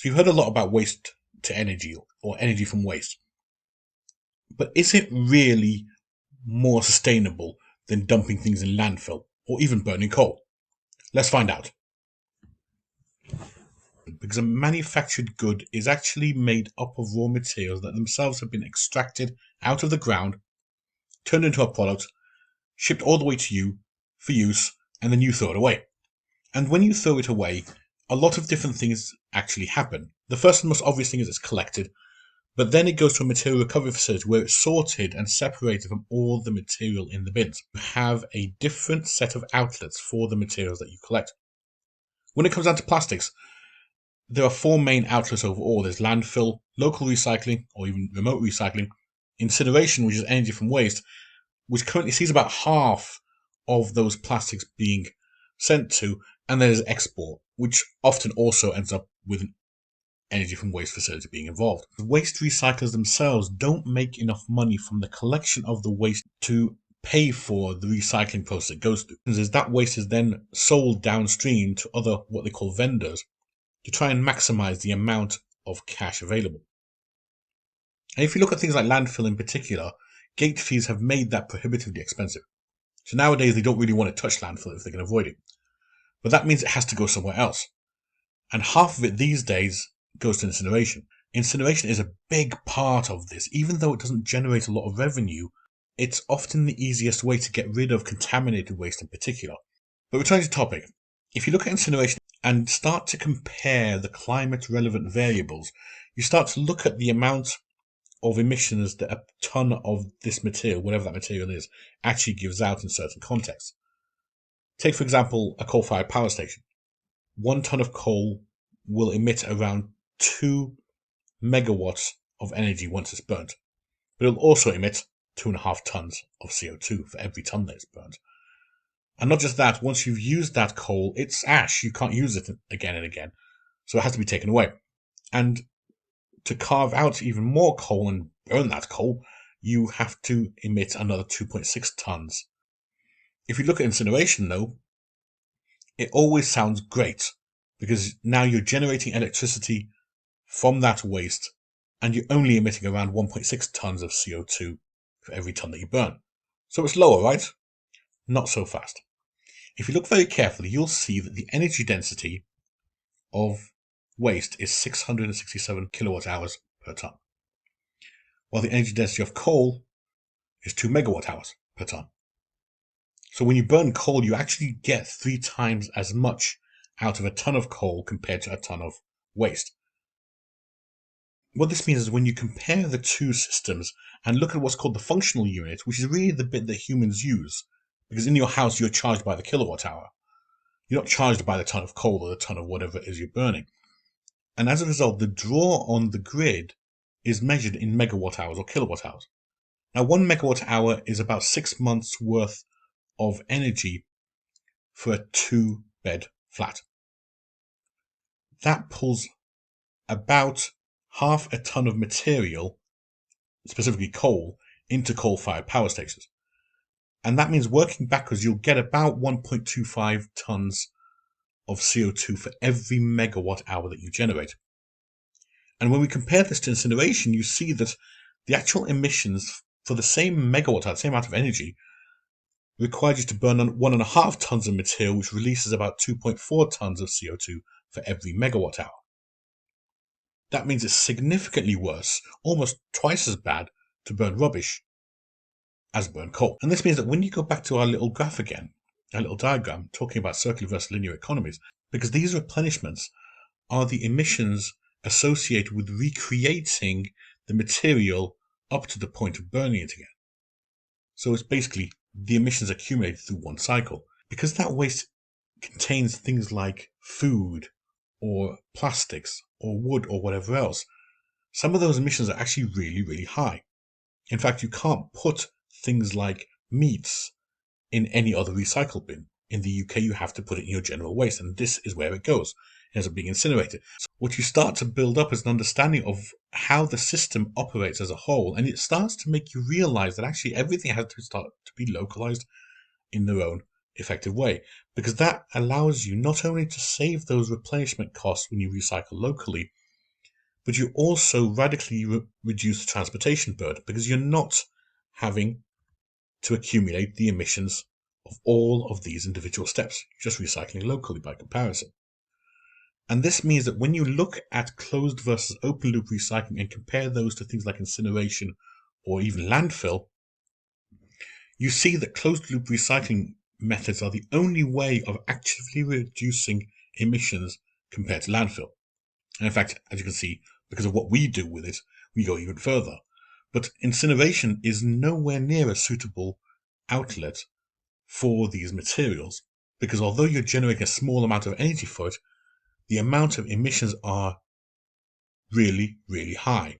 So you've heard a lot about waste to energy or energy from waste. But is it really more sustainable than dumping things in landfill or even burning coal? Let's find out. Because a manufactured good is actually made up of raw materials that themselves have been extracted out of the ground, turned into a product, shipped all the way to you for use, and then you throw it away. And when you throw it away, a lot of different things actually happen. The first and most obvious thing is it's collected, but then it goes to a material recovery facility where it's sorted and separated from all the material in the bins. You have a different set of outlets for the materials that you collect. When it comes down to plastics, there are four main outlets overall. There's landfill, local recycling, or even remote recycling, incineration, which is energy from waste, which currently sees about half of those plastics being sent to, and there's export, which often also ends up with an energy from waste facility being involved. Waste recyclers themselves don't make enough money from the collection of the waste to pay for the recycling process it goes through. As that waste is then sold downstream to other what they call vendors to try and maximize the amount of cash available. And if you look at things like landfill in particular, gate fees have made that prohibitively expensive. So nowadays they don't really want to touch landfill if they can avoid it. But that means it has to go somewhere else. And half of it these days goes to incineration. Incineration is a big part of this. Even though it doesn't generate a lot of revenue, it's often the easiest way to get rid of contaminated waste in particular. But returning to topic, if you look at incineration and start to compare the climate relevant variables, you start to look at the amount of emissions that a ton of this material, whatever that material is, actually gives out in certain contexts. Take, for example, a coal-fired power station. 1 ton of coal will emit around 2 megawatts of energy once it's burnt. But it'll also emit 2.5 tons of CO2 for every ton that it's burnt. And not just that, once you've used that coal, it's ash. You can't use it again and again. So it has to be taken away. And to carve out even more coal and burn that coal, you have to emit another 2.6 tons. If you look at incineration, though, it always sounds great because now you're generating electricity from that waste and you're only emitting around 1.6 tons of CO2 for every ton that you burn. So it's lower, right? Not so fast. If you look very carefully, you'll see that the energy density of waste is 667 kilowatt hours per ton, while the energy density of coal is 2 megawatt hours per ton. So when you burn coal, you actually get 3 times as much out of a ton of coal compared to a ton of waste. What this means is when you compare the two systems and look at what's called the functional unit, which is really the bit that humans use, because in your house you're charged by the kilowatt hour. You're not charged by the ton of coal or the ton of whatever it is you're burning. And as a result, the draw on the grid is measured in megawatt hours or kilowatt hours. Now, 1 megawatt hour is about 6 months worth of energy for a 2-bed flat. That pulls about half a ton of material, specifically coal, into coal-fired power stations. And that means working backwards, you'll get about 1.25 tons of CO2 for every megawatt hour that you generate. And when we compare this to incineration, you see that the actual emissions for the same megawatt hour, the same amount of energy, requires you to burn 1.5 tons of material, which releases about 2.4 tons of CO2 for every megawatt hour. That means it's significantly worse, almost twice as bad, to burn rubbish as burn coal. And this means that when you go back to our little graph again, our little diagram talking about circular versus linear economies, because these replenishments are the emissions associated with recreating the material up to the point of burning it again. So it's basically the emissions accumulated through one cycle. Because that waste contains things like food or plastics or wood or whatever else, some of those emissions are actually really, really high. In fact, you can't put things like meats in any other recycle bin. In the UK, you have to put it in your general waste, and this is where it goes. It ends up being incinerated. So what you start to build up is an understanding of how the system operates as a whole, and it starts to make you realize that actually everything has to start to be localized in their own effective way, because that allows you not only to save those replenishment costs when you recycle locally, but you also radically reduce the transportation burden because you're not having to accumulate the emissions of all of these individual steps. You're just recycling locally by comparison. And this means that when you look at closed versus open loop recycling and compare those to things like incineration or even landfill, you see that closed loop recycling methods are the only way of actively reducing emissions compared to landfill. And in fact, as you can see, because of what we do with it, we go even further. But incineration is nowhere near a suitable outlet for these materials, because although you're generating a small amount of energy for it, the amount of emissions are really, really high.